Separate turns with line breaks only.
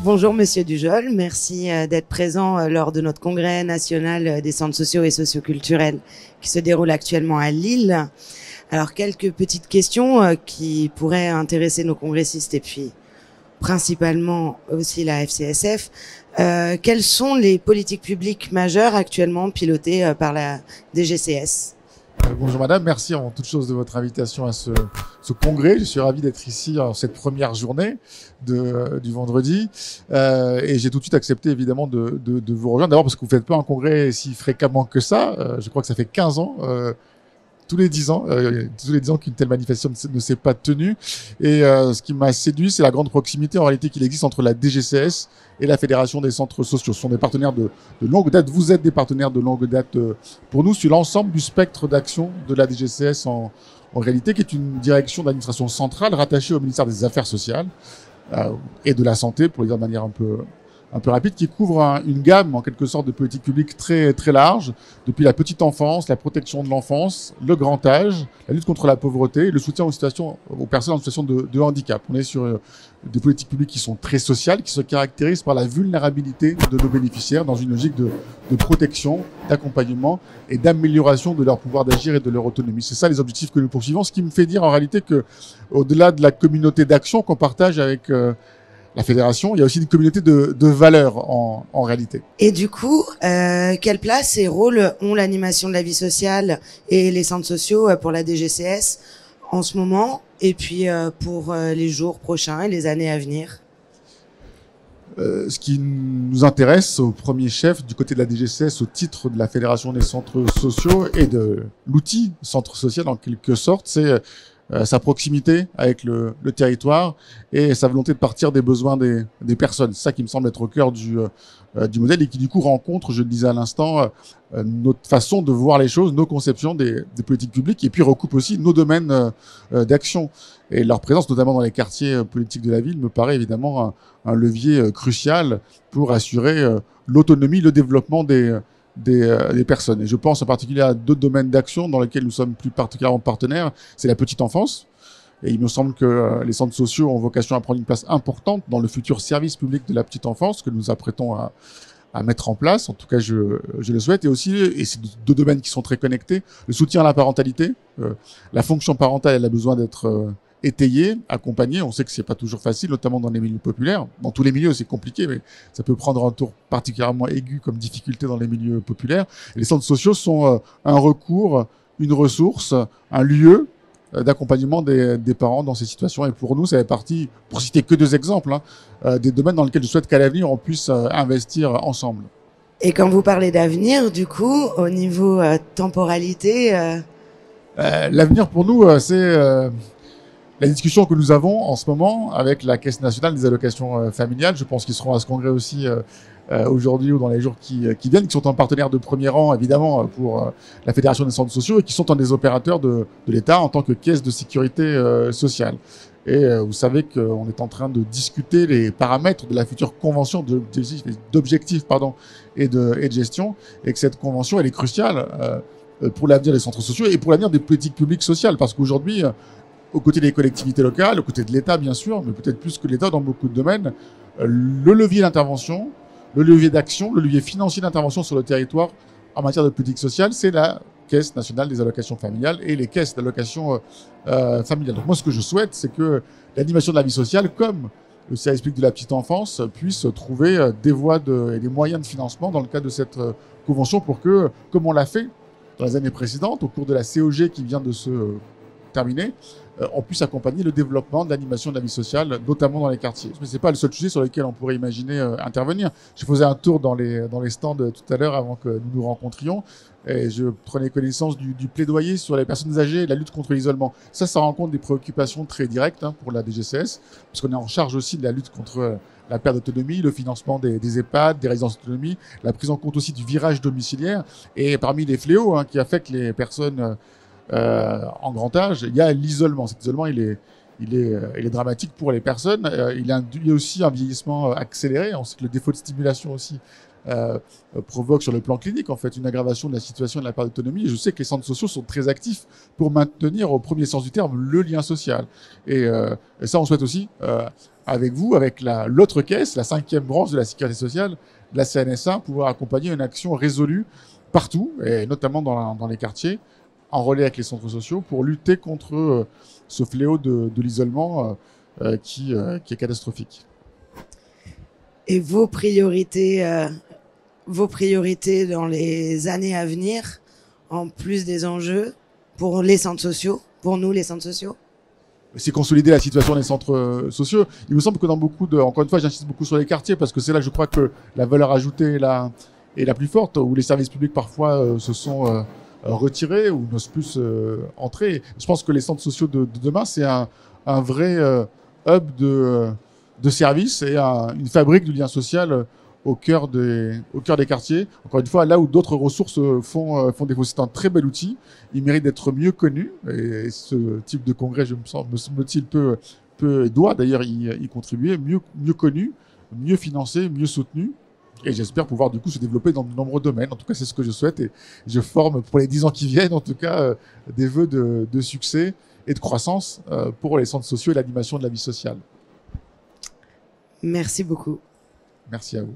Bonjour Monsieur Dujol, merci d'être présent lors de notre congrès national des centres sociaux et socioculturels qui se déroule actuellement à Lille. Alors quelques petites questions qui pourraient intéresser nos congressistes et puis principalement aussi la FCSF. Quelles sont les politiques publiques majeures actuellement pilotées par la DGCS ?
Bonjour madame, merci en toute chose de votre invitation à ce congrès. Je suis ravi d'être ici en cette première journée du vendredi et j'ai tout de suite accepté évidemment de vous rejoindre. D'abord parce que vous faites pas un congrès si fréquemment que ça. Je crois que ça fait 15 ans. Tous les 10 ans qu'une telle manifestation ne s'est pas tenue. Et ce qui m'a séduit, c'est la grande proximité en réalité qu'il existe entre la DGCS et la Fédération des centres sociaux. Ce sont des partenaires de longue date. Vous êtes des partenaires de longue date pour nous sur l'ensemble du spectre d'action de la DGCS en réalité, qui est une direction d'administration centrale rattachée au ministère des Affaires sociales et de la Santé, pour le dire de manière un peu rapide, qui couvre une gamme, en quelque sorte, de politiques publiques très, très large, depuis la petite enfance, la protection de l'enfance, le grand âge, la lutte contre la pauvreté, le soutien aux personnes en situation de handicap. On est sur des politiques publiques qui sont très sociales, qui se caractérisent par la vulnérabilité de nos bénéficiaires dans une logique de protection, d'accompagnement et d'amélioration de leur pouvoir d'agir et de leur autonomie. C'est ça les objectifs que nous poursuivons, ce qui me fait dire en réalité que, au-delà de la communauté d'action qu'on partage avec la fédération, il y a aussi une communauté de valeurs en réalité.
Et du coup, quelle place et rôle ont l'animation de la vie sociale et les centres sociaux pour la DGCS en ce moment et puis pour les jours prochains et les années à venir?
Ce qui nous intéresse au premier chef du côté de la DGCS au titre de la Fédération des centres sociaux et de l'outil centre social en quelque sorte, c'est sa proximité avec le territoire et sa volonté de partir des besoins des personnes. C'est ça qui me semble être au cœur du modèle et qui du coup rencontre, je le disais à l'instant, notre façon de voir les choses, nos conceptions des politiques publiques et puis recoupe aussi nos domaines d'action. Et leur présence, notamment dans les quartiers politiques de la ville, me paraît évidemment un levier crucial pour assurer l'autonomie, le développement des personnes. Et je pense en particulier à deux domaines d'action dans lesquels nous sommes plus particulièrement partenaires. C'est la petite enfance. Et il me semble que les centres sociaux ont vocation à prendre une place importante dans le futur service public de la petite enfance que nous apprêtons à mettre en place. En tout cas, je le souhaite. Et aussi, et c'est deux domaines qui sont très connectés, le soutien à la parentalité. La fonction parentale, elle a besoin d'être étayée, accompagnée. On sait que c'est pas toujours facile, notamment dans les milieux populaires. Dans tous les milieux, c'est compliqué, mais ça peut prendre un tour particulièrement aigu comme difficulté dans les milieux populaires. Et les centres sociaux sont un recours, une ressource, un lieu d'accompagnement des parents dans ces situations. Et pour nous, ça fait partie, pour citer que deux exemples, des domaines dans lesquels je souhaite qu'à l'avenir, on puisse investir ensemble.
Et quand vous parlez d'avenir, du coup, au niveau temporalité...
L'avenir pour nous, c'est... la discussion que nous avons en ce moment avec la Caisse nationale des allocations familiales, je pense qu'ils seront à ce congrès aussi aujourd'hui ou dans les jours qui viennent, qui sont en partenaire de premier rang évidemment pour la Fédération des centres sociaux et qui sont des opérateurs de l'État en tant que caisse de sécurité sociale. Et vous savez qu'on est en train de discuter les paramètres de la future convention d'objectifs et de gestion, et que cette convention elle est cruciale pour l'avenir des centres sociaux et pour l'avenir des politiques publiques sociales, parce qu'aujourd'hui aux côtés des collectivités locales, aux côtés de l'État bien sûr, mais peut-être plus que l'État dans beaucoup de domaines, le levier d'intervention, le levier d'action, le levier financier d'intervention sur le territoire en matière de politique sociale, c'est la Caisse nationale des allocations familiales et les caisses d'allocations familiales. Donc moi, ce que je souhaite, c'est que l'animation de la vie sociale, comme le service public de la petite enfance, puisse trouver des voies et des moyens de financement dans le cadre de cette convention pour que, comme on l'a fait dans les années précédentes, au cours de la COG qui vient de se terminer, on puisse accompagner le développement de l'animation de la vie sociale, notamment dans les quartiers. Mais c'est pas le seul sujet sur lequel on pourrait imaginer intervenir. Je faisais un tour dans les stands tout à l'heure avant que nous nous rencontrions et je prenais connaissance du plaidoyer sur les personnes âgées et la lutte contre l'isolement. Ça rencontre des préoccupations très directes pour la DGCS, puisqu'on est en charge aussi de la lutte contre la perte d'autonomie, le financement des EHPAD, des résidences d'autonomie, la prise en compte aussi du virage domiciliaire. Et parmi les fléaux qui affectent les personnes en grand âge, il y a l'isolement. Cet isolement, il est dramatique pour les personnes. Il induit aussi un vieillissement accéléré. On sait que le défaut de stimulation aussi provoque sur le plan clinique en fait une aggravation de la situation de la perte d'autonomie. Et je sais que les centres sociaux sont très actifs pour maintenir au premier sens du terme le lien social. Et ça, on souhaite aussi avec vous, avec l'autre caisse, la 5e branche de la sécurité sociale, la CNSA, pouvoir accompagner une action résolue partout, et notamment dans les quartiers, en relais avec les centres sociaux, pour lutter contre ce fléau de l'isolement qui est catastrophique.
Et vos priorités dans les années à venir, en plus des enjeux, pour les centres sociaux, pour nous les centres sociaux?
C'est consolider la situation des centres sociaux. Il me semble que dans beaucoup encore une fois, j'insiste beaucoup sur les quartiers parce que c'est là que je crois que la valeur ajoutée est la plus forte, où les services publics parfois se sont retirés ou n'osent plus entrer. Je pense que les centres sociaux de demain, c'est un vrai hub de services et une fabrique du lien social au cœur des quartiers. Encore une fois, là où d'autres ressources font défaut. C'est un très bel outil. Il mérite d'être mieux connu. Et ce type de congrès, me semble-t-il, doit d'ailleurs y contribuer. Mieux connu, mieux financé, mieux soutenu. Et j'espère pouvoir du coup se développer dans de nombreux domaines. En tout cas, c'est ce que je souhaite. Et je forme pour les 10 ans qui viennent, en tout cas, des vœux de succès et de croissance pour les centres sociaux et l'animation de la vie sociale.
Merci beaucoup.
Merci à vous.